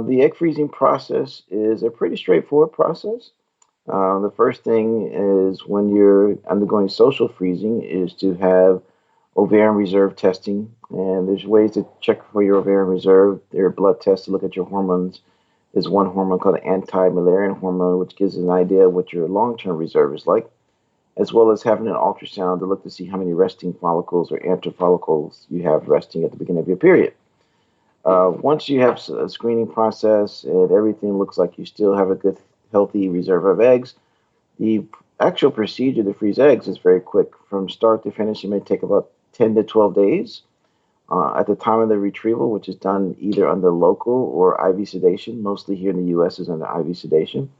The egg freezing process is a pretty straightforward process. The first thing is when you're undergoing social freezing is to have ovarian reserve testing. And there's ways to check for your ovarian reserve. There are blood tests to look at your hormones. There's one hormone called anti-Müllerian hormone, which gives an idea of what your long-term reserve is like, as well as having an ultrasound to look to see how many resting follicles or antral follicles you have resting at the beginning of your period. Once you have a screening process and everything looks like you still have a good, healthy reserve of eggs, the actual procedure to freeze eggs is very quick. From start to finish, it may take about 10 to 12 days. At the time of the retrieval, which is done either under local or IV sedation, mostly here in the US is under IV sedation.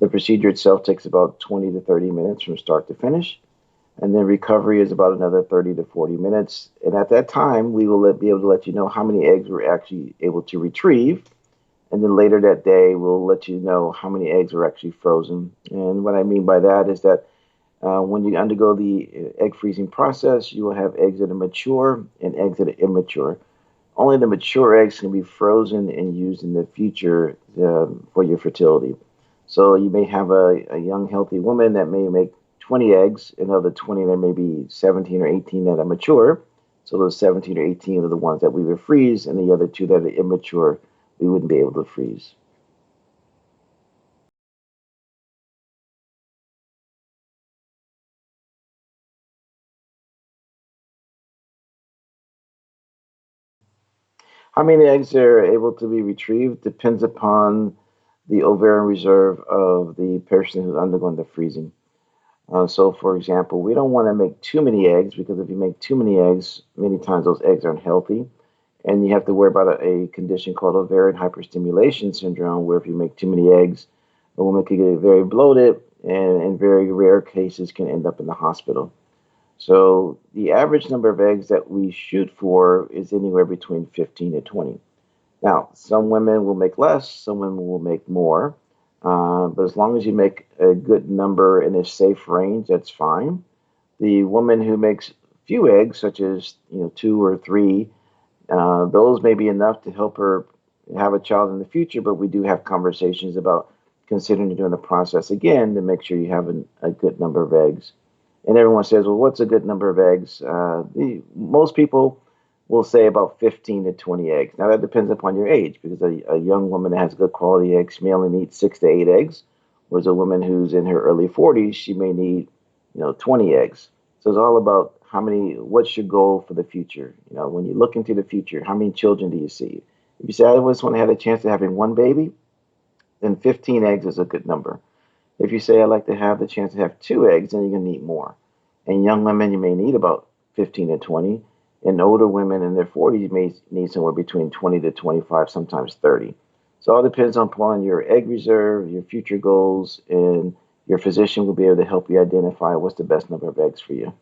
The procedure itself takes about 20 to 30 minutes from start to finish. And then recovery is about another 30 to 40 minutes. And at that time, we will be able to let you know how many eggs we're actually able to retrieve. And then later that day, we'll let you know how many eggs are actually frozen. And what I mean by that is that when you undergo the egg freezing process, you will have eggs that are mature and eggs that are immature. Only the mature eggs can be frozen and used in the future for your fertility. So you may have a young, healthy woman that may make 20 eggs, and of the 20, there may be 17 or 18 that are mature. So those 17 or 18 are the ones that we would freeze, and the other two that are immature, we wouldn't be able to freeze. How many eggs are able to be retrieved depends upon the ovarian reserve of the person who's undergoing the freezing. So, for example, we don't want to make too many eggs because if you make too many eggs, many times those eggs aren't healthy. And you have to worry about a condition called ovarian hyperstimulation syndrome, where if you make too many eggs, a woman could get very bloated and in very rare cases can end up in the hospital. So the average number of eggs that we shoot for is anywhere between 15 to 20. Now, some women will make less, some women will make more. But as long as you make a good number in a safe range, that's fine. The woman who makes few eggs, such as two or three, those may be enough to help her have a child in the future. But we do have conversations about considering doing the process again to make sure you have a good number of eggs. And everyone says, well, what's a good number of eggs? Most people will say about 15 to 20 eggs. Now, that depends upon your age because a young woman that has good quality eggs may only need 6 to 8 eggs, whereas a woman who's in her early 40s, she may need, 20 eggs. So it's all about what's your goal for the future? When you look into the future, how many children do you see? If you say, I just want to have a chance of having one baby, then 15 eggs is a good number. If you say, I'd like to have the chance to have 2 eggs, then you're going to need more. And young women, you may need about 15 to 20. And older women in their 40s may need somewhere between 20 to 25, sometimes 30. So it all depends upon your egg reserve, your future goals, and your physician will be able to help you identify what's the best number of eggs for you.